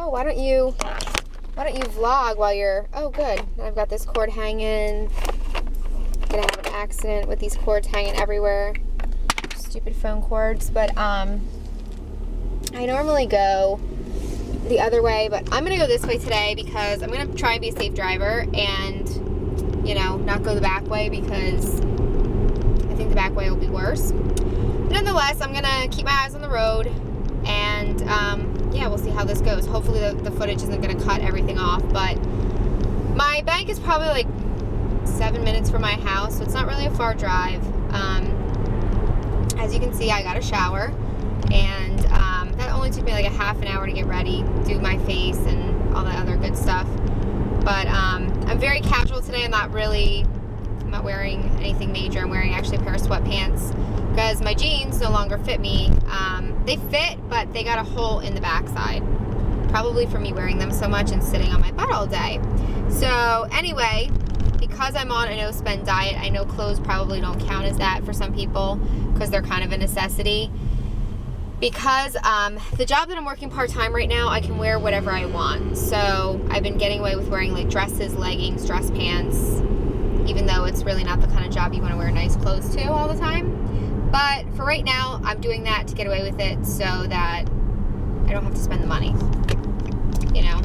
Oh, why don't you vlog while you're, oh good, I've got this cord hanging. Gonna have an accident with these cords hanging everywhere. Stupid phone cords, but I normally go the other way, but I'm gonna go this way today because I'm gonna try and be a safe driver and, you know, not go the back way because I think the back way will be worse. Nonetheless, I'm gonna keep my eyes on the road and yeah, we'll see how this goes. Hopefully the footage isn't gonna cut everything off, but my bank is probably like 7 minutes from my house, so it's not really a far drive. As you can see, I got a shower, and that only took me like a half an hour to get ready, do my face and all that other good stuff. But I'm very casual today. I'm not wearing anything major. I'm wearing actually a pair of sweatpants because my jeans no longer fit me. They fit, but they got a hole in the backside, probably from me wearing them so much and sitting on my butt all day. So anyway, because I'm on a no-spend diet, I know clothes probably don't count as that for some people because they're kind of a necessity. Because the job that I'm working part-time right now, I can wear whatever I want. So I've been getting away with wearing like dresses, leggings, dress pants, even though it's really not the kind of job you want to wear nice clothes to all the time. But for right now, I'm doing that to get away with it so that I don't have to spend the money, you know?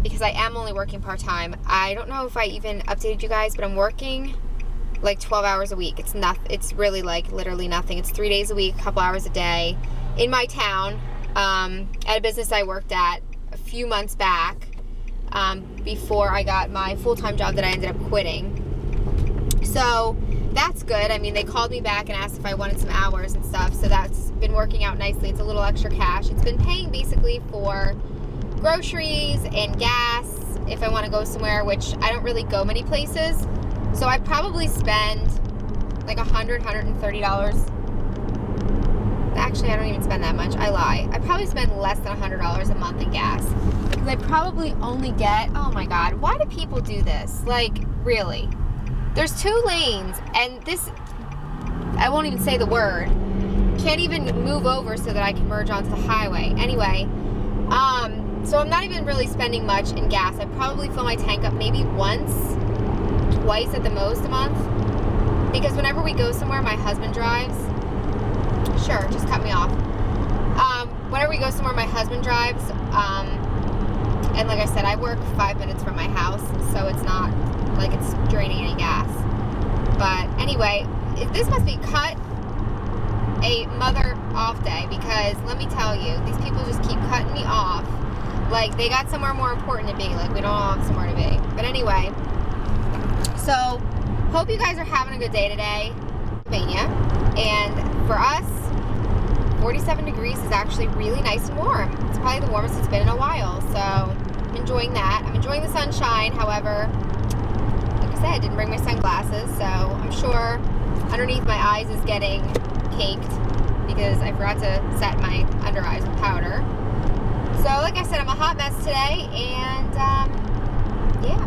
Because I am only working part-time. I don't know if I even updated you guys, but I'm working like 12 hours a week. It's really like literally nothing. It's 3 days a week, a couple hours a day in my town, at a business I worked at a few months back, before I got my full-time job that I ended up quitting. So that's good. I mean, they called me back and asked if I wanted some hours and stuff, so that's been working out nicely. It's a little extra cash. It's been paying basically for groceries and gas if I want to go somewhere, which I don't really go many places. So I probably spend like $130. Actually, I don't even spend that much. I lie. I probably spend less than $100 a month in gas. Because I probably only get, oh my God, why do people do this? Like, really? There's 2 lanes, and this, I won't even say the word, can't even move over so that I can merge onto the highway. Anyway, so I'm not even really spending much in gas. I probably fill my tank up maybe once, twice at the most a month. Because whenever we go somewhere, my husband drives. Sure, just cut me off. Whenever we go somewhere, my husband drives. And like I said, I work 5 minutes from my house, so it's not like it's draining any gas. But anyway, this must be cut a mother off day, because let me tell you, these people just keep cutting me off like they got somewhere more important to be, like we don't all have somewhere to be. But anyway, so hope you guys are having a good day today, Pennsylvania. And for us, 47 degrees is actually really nice and warm. It's probably the warmest it's been in a while, so I'm enjoying that. I'm enjoying the sunshine. However, like I said, I didn't bring my sunglasses, so I'm sure underneath my eyes is getting caked because I forgot to set my under eyes with powder. So like I said, I'm a hot mess today, and yeah.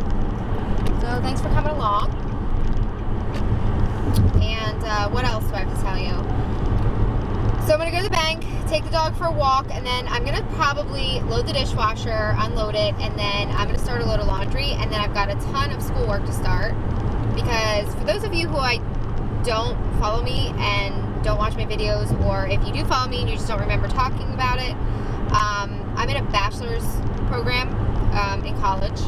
So thanks for coming along. And what else do I have to tell you? So I'm going to go to the bank, take the dog for a walk, and then I'm going to probably load the dishwasher, unload it, and then I'm going to start a load of laundry, and then I've got a ton of schoolwork to start. Because for those of you who don't follow me and don't watch my videos, or if you do follow me and you just don't remember talking about it, I'm in a bachelor's program in college.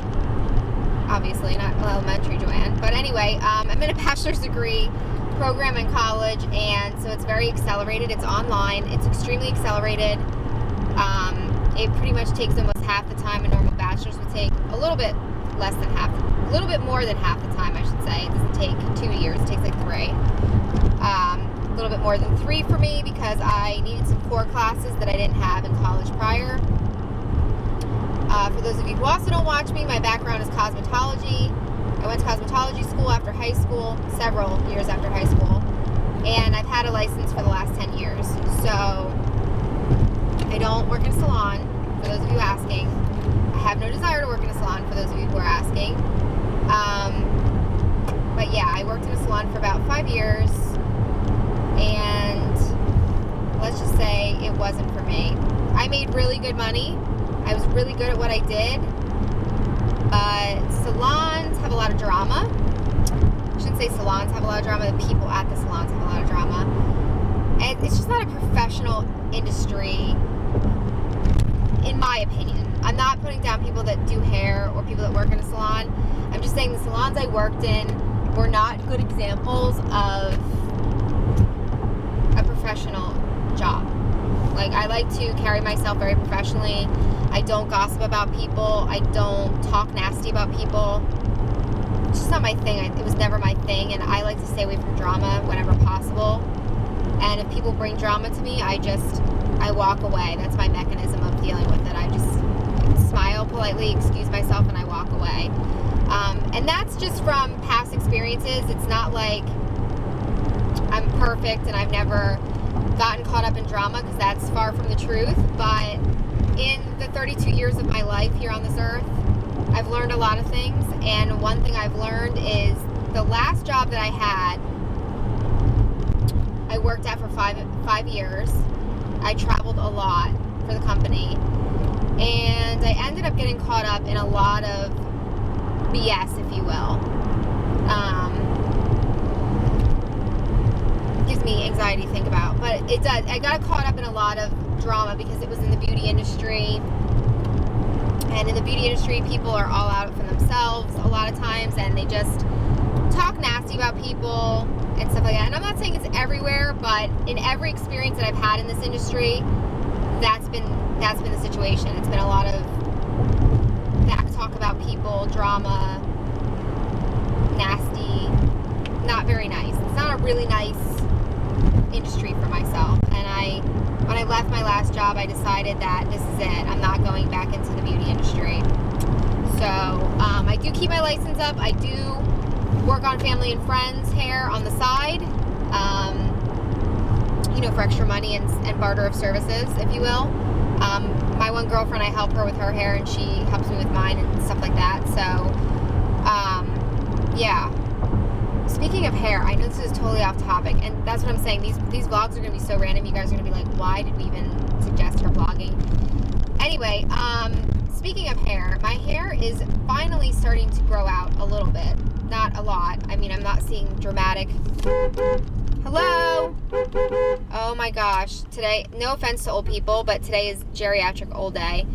Obviously, not elementary, Joanne. But anyway, I'm in a bachelor's degree program in college, and so it's very accelerated. It's online. It's extremely accelerated. It pretty much takes almost half the time a normal bachelor's would take. A little bit less than half, a little bit more than half the time, I should say. It doesn't take 2 years. It takes like 3. A little bit more than 3 for me because I needed some core classes that I didn't have in college prior. For those of you who also don't watch me, my background is cosmetology. I went to cosmetology school after high school, several years after high school, and I've had a license for the last 10 years. So I don't work in a salon, for those of you asking. I have no desire to work in a salon, for those of you who are asking. But yeah, I worked in a salon for about 5 years, and let's just say it wasn't for me. I made really good money, I was really good at what I did, but salons have a lot of drama. I shouldn't say salons have a lot of drama, the people at the salons have a lot of drama. And it's just not a professional industry, in my opinion. I'm not putting down people that do hair or people that work in a salon. I'm just saying the salons I worked in were not good examples of a professional job. Like, I like to carry myself very professionally. I don't gossip about people. I don't talk nasty about people. It's just not my thing. It was never my thing, and I like to stay away from drama whenever possible. And if people bring drama to me, I walk away. That's my mechanism of dealing with it. I just smile politely, excuse myself, and I walk away. And that's just from past experiences. It's not like I'm perfect and I've never gotten caught up in drama, because that's far from the truth. But in the 32 years of my life here on this earth, I've learned a lot of things. And one thing I've learned is the last job that I had, I worked at for five years. I traveled a lot for the company, and I ended up getting caught up in a lot of BS, if you will. Gives me anxiety to think about, but it does. I got caught up in a lot of drama because it was in the beauty industry, and in the beauty industry, people are all out for themselves a lot of times, and they just talk nasty about people and stuff like that. And I'm not saying it's everywhere, but in every experience that I've had in this industry, that's been the situation. It's been a lot of back talk about people, drama, nasty, not very nice. It's not a really nice industry for myself. And when I left my last job, I decided that this is it. I'm not going back into the beauty industry. So I do keep my license up. I do work on family and friends hair on the side, for extra money and barter of services, if you will. My one girlfriend, I help her with her hair, and she helps me with mine and stuff like that. So, yeah. Speaking of hair, I know this is totally off topic, and that's what I'm saying. These vlogs are going to be so random. You guys are going to be like, why did we even suggest her vlogging? Anyway, speaking of hair, my hair is finally starting to grow out a little bit. Not a lot. I mean, I'm not seeing dramatic. Hello? Oh my gosh. Today, no offense to old people, but today is geriatric old day.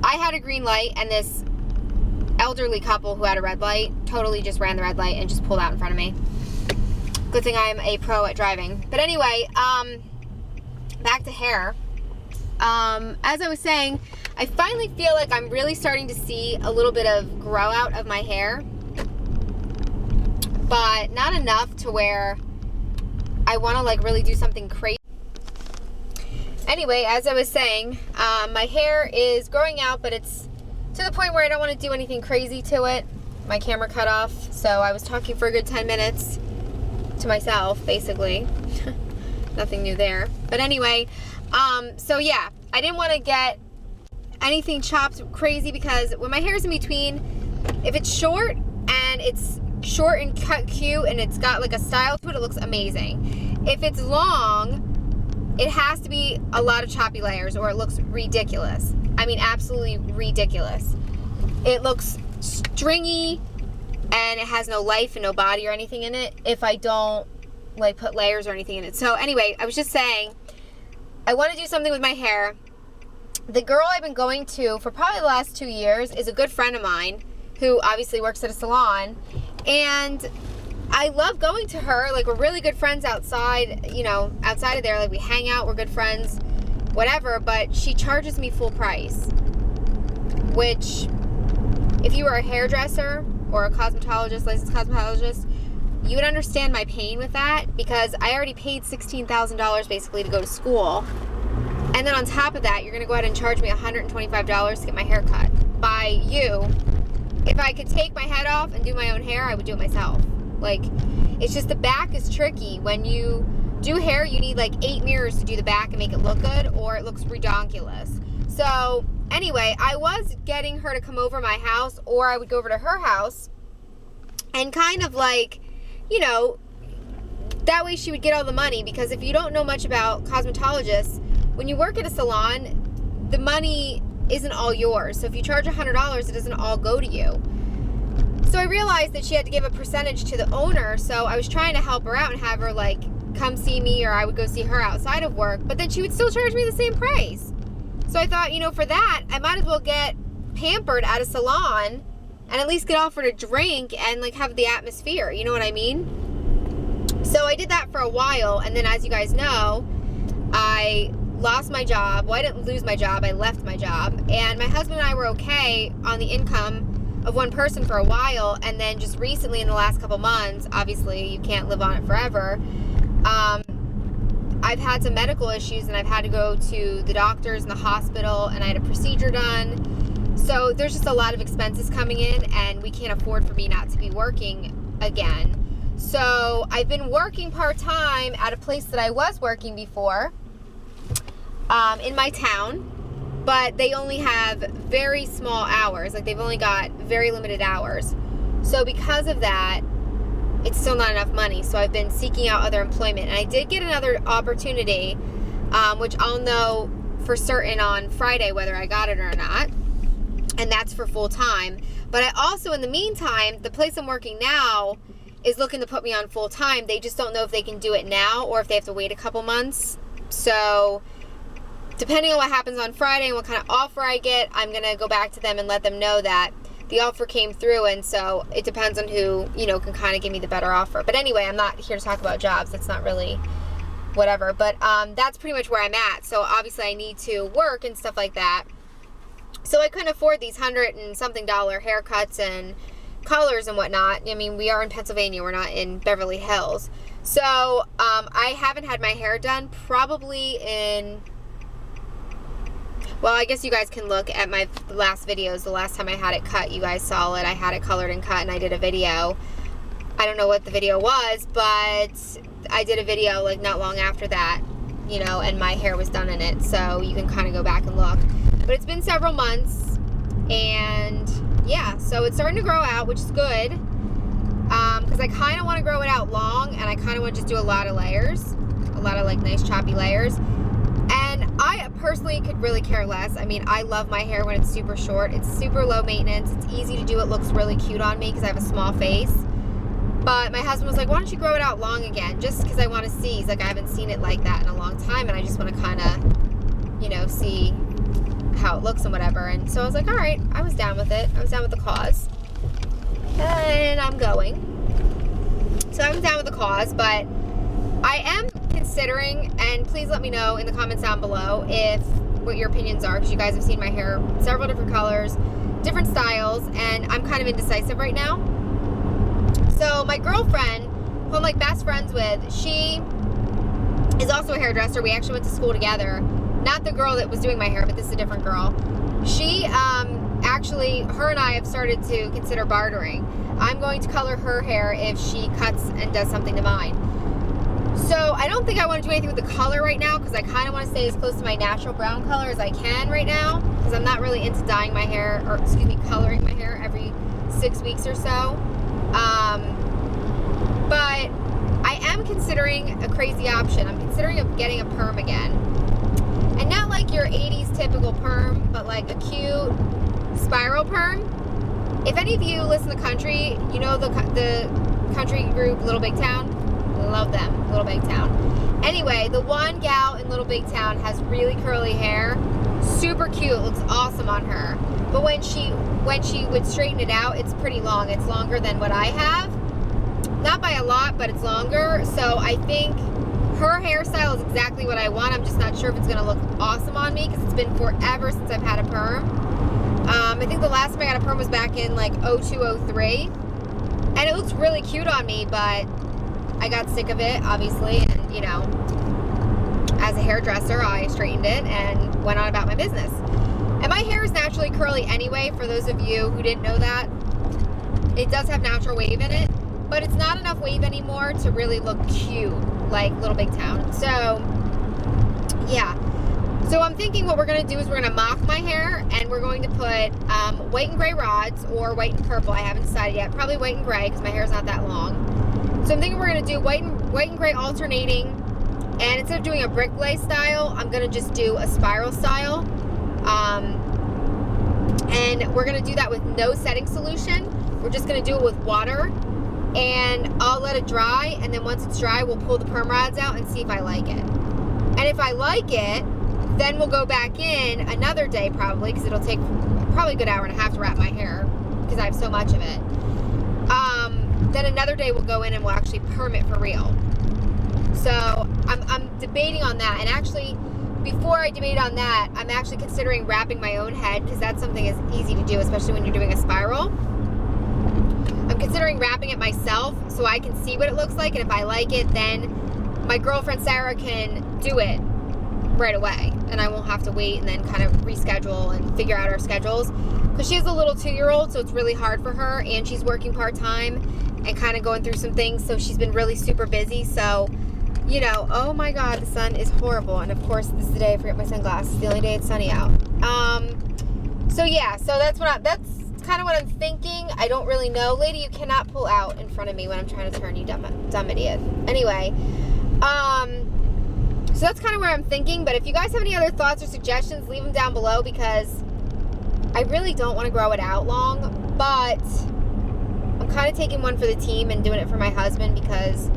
I had a green light, and this elderly couple who had a red light totally just ran the red light and just pulled out in front of me. Good thing I'm a pro at driving. But anyway, back to hair. As I was saying, I finally feel like I'm really starting to see a little bit of grow out of my hair, but not enough to where I want to like really do something crazy. Anyway, as I was saying, my hair is growing out, but it's to the point where I don't want to do anything crazy to it. My camera cut off, so I was talking for a good 10 minutes to myself, basically. Nothing new there. But anyway, so yeah, I didn't want to get anything chopped crazy, because when my hair is in between, if it's short and it's short and cut cute and it's got like a style to it, it looks amazing. If it's long, it has to be a lot of choppy layers or it looks ridiculous. I mean, absolutely ridiculous. It looks stringy and it has no life and no body or anything in it if I don't like put layers or anything in it. So anyway, I was just saying, I want to do something with my hair. The girl I've been going to for probably the last 2 years is a good friend of mine who obviously works at a salon, and I love going to her. Like, we're really good friends outside, outside of there. Like, we hang out, we're good friends, whatever, but she charges me full price, which, if you were a hairdresser or a cosmetologist, licensed cosmetologist, you would understand my pain with that, because I already paid $16,000 basically to go to school. And then on top of that, you're going to go ahead and charge me $125 to get my hair cut by you. If I could take my head off and do my own hair, I would do it myself. Like, it's just the back is tricky. When you do hair, you need like 8 mirrors to do the back and make it look good, or it looks redonkulous. So anyway, I was getting her to come over my house, or I would go over to her house and kind of like, that way she would get all the money. Because if you don't know much about cosmetologists, when you work at a salon, the money isn't all yours. So if you charge $100, it doesn't all go to you. So I realized that she had to give a percentage to the owner. So I was trying to help her out and have her like come see me, or I would go see her outside of work, but then she would still charge me the same price. So I thought, you know, for that, I might as well get pampered at a salon and at least get offered a drink and like have the atmosphere, you know what I mean? So I did that for a while, and then as you guys know, I lost my job. Well, I didn't lose my job, I left my job, and my husband and I were okay on the income of one person for a while, and then just recently in the last couple months, obviously you can't live on it forever, I've had some medical issues and I've had to go to the doctors and the hospital, and I had a procedure done. So there's just a lot of expenses coming in, and we can't afford for me not to be working again. So I've been working part-time at a place that I was working before in my town, but they only have very small hours. Like they've only got very limited hours. So because of that, it's still not enough money. So I've been seeking out other employment, and I did get another opportunity, which I'll know for certain on Friday whether I got it or not, and that's for full-time. But I also, in the meantime, the place I'm working now is looking to put me on full-time. They just don't know if they can do it now or if they have to wait a couple months. So depending on what happens on Friday and what kind of offer I get, I'm gonna go back to them and let them know that the offer came through, and so it depends on who, you know, can kind of give me the better offer. But anyway, I'm not here to talk about jobs. That's not really whatever. But that's pretty much where I'm at. So obviously I need to work and stuff like that. So I couldn't afford these $100 and something haircuts and colors and whatnot. I mean, we are in Pennsylvania. We're not in Beverly Hills. So I haven't had my hair done probably in... Well, I guess you guys can look at my last videos. The last time I had it cut, you guys saw it. I had it colored and cut, and I did a video. I don't know what the video was, but I did a video like not long after that, you know, and my hair was done in it. So you can kind of go back and look. But it's been several months, and yeah, so it's starting to grow out, which is good. Because I kind of want to grow it out long, and I kind of want to just do a lot of layers. A lot of like nice choppy layers. And I personally could really care less. I mean, I love my hair when it's super short. It's super low maintenance. It's easy to do. It looks really cute on me because I have a small face. But my husband was like, why don't you grow it out long again? Just because I want to see. He's like, I haven't seen it like that in a long time, and I just want to kind of, you know, see how it looks and whatever. And so I was like, all right, I was down with it. I was down with the cause. And I'm going. So I was down with the cause, but I am considering, and please let me know in the comments down below if what your opinions are, because you guys have seen my hair several different colors, different styles, and I'm kind of indecisive right now. So my girlfriend, who I'm like best friends with, she is also a hairdresser. We actually went to school together. Not the girl that was doing my hair, but this is a different girl. She actually, her and I have started to consider bartering. I'm going to color her hair if she cuts and does something to mine. So I don't think I want to do anything with the color right now, because I kind of want to stay as close to my natural brown color as I can right now, because I'm not really into dyeing my hair, or excuse me, coloring my hair every 6 weeks or so. But I am considering a crazy option. I'm considering of getting a perm again. And not like your 80s typical perm, but like a cute spiral perm. If any of you listen to country, you know the country group Little Big Town? Love them, Little Big Town. Anyway, the one gal in Little Big Town has really curly hair. Super cute, looks awesome on her. But when she would straighten it out, it's pretty long. It's longer than what I have. Not by a lot, but it's longer. So I think her hairstyle is exactly what I want. I'm just not sure if it's going to look awesome on me, because it's been forever since I've had a perm. I think the last time I got a perm was back in like 02, 03. And it looks really cute on me, but I got sick of it, obviously. And, you know, as a hairdresser, I straightened it and went on about my business. And my hair is naturally curly anyway, for those of you who didn't know that. It does have natural wave in it, but it's not enough wave anymore to really look cute like Little Big Town. So, yeah. So I'm thinking what we're going to do is we're going to mock my hair, and we're going to put white and gray rods, or white and purple. I haven't decided yet. Probably white and gray, because my hair is not that long. So I'm thinking we're going to do white and gray alternating. And instead of doing a brick lay style, I'm going to just do a spiral style. And we're gonna do that with no setting solution. We're just gonna do it with water, and I'll let it dry, and then once it's dry, we'll pull the perm rods out and see if I like it. And if I like it, then we'll go back in another day probably, because it'll take probably a good hour and a half to wrap my hair because I have so much of it. Then another day we'll go in and we'll actually perm it for real. So I'm debating on that, and actually before I debate on that, I'm actually considering wrapping my own head, because that's something that's easy to do, especially when you're doing a spiral. I'm considering wrapping it myself so I can see what it looks like, and if I like it, then my girlfriend Sarah can do it right away, and I won't have to wait and then kind of reschedule and figure out our schedules, because she has a little 2-year-old, so it's really hard for her, and she's working part-time and kind of going through some things, so she's been really super busy. So, you know, oh my god, the sun is horrible, and of course this is the day I forget my sunglasses. It's the only day it's sunny out. So yeah, so that's kind of what I'm thinking. I don't really know. Lady, you cannot pull out in front of me when I'm trying to turn, you dumb idiot. Anyway, so that's kind of where I'm thinking, but if you guys have any other thoughts or suggestions, leave them down below, because I really don't want to grow it out long, but I'm kind of taking one for the team and doing it for my husband, because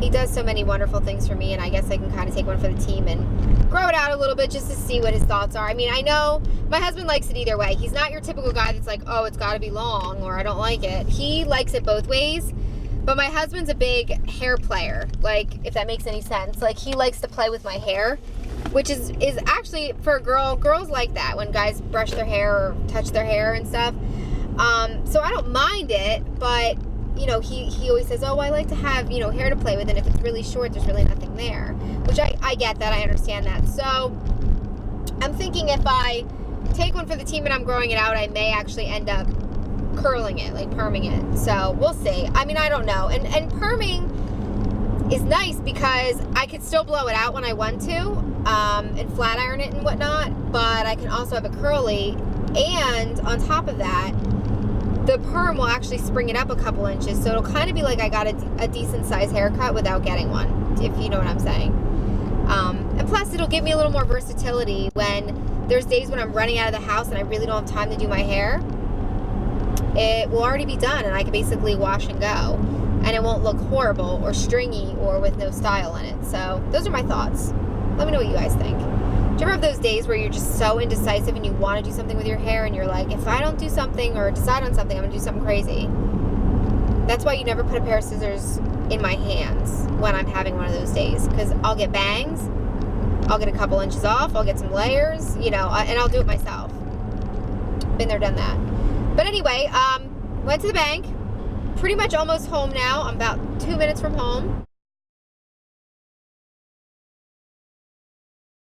he does so many wonderful things for me, and I guess I can kind of take one for the team and grow it out a little bit just to see what his thoughts are. I mean, I know my husband likes it either way. He's not your typical guy that's like, oh, it's got to be long, or I don't like it. He likes it both ways. But my husband's a big hair player, like, if that makes any sense. Like, he likes to play with my hair, which is actually, for a girl, girls like that when guys brush their hair or touch their hair and stuff. So I don't mind it, but, you know, he always says, oh, I like to have, you know, hair to play with, and if it's really short, there's really nothing there. Which I get that, I understand that. So I'm thinking if I take one for the team and I'm growing it out, I may actually end up curling it, like perming it. So we'll see. I mean, I don't know. And perming is nice because I could still blow it out when I want to, and flat iron it and whatnot, but I can also have it curly, and on top of that, the perm will actually spring it up a couple inches, so it'll kind of be like I got a decent size haircut without getting one, if you know what I'm saying. And plus, it'll give me a little more versatility when there's days when I'm running out of the house and I really don't have time to do my hair. It will already be done, and I can basically wash and go, and it won't look horrible or stringy or with no style in it. So those are my thoughts. Let me know what you guys think. Do you ever have those days where you're just so indecisive and you want to do something with your hair, and you're like, if I don't do something or decide on something, I'm gonna do something crazy? That's why you never put a pair of scissors in my hands when I'm having one of those days, because I'll get bangs, I'll get a couple inches off, I'll get some layers, you know, and I'll do it myself. Been there, done that. But anyway, went to the bank, pretty much almost home now. I'm about 2 minutes from home.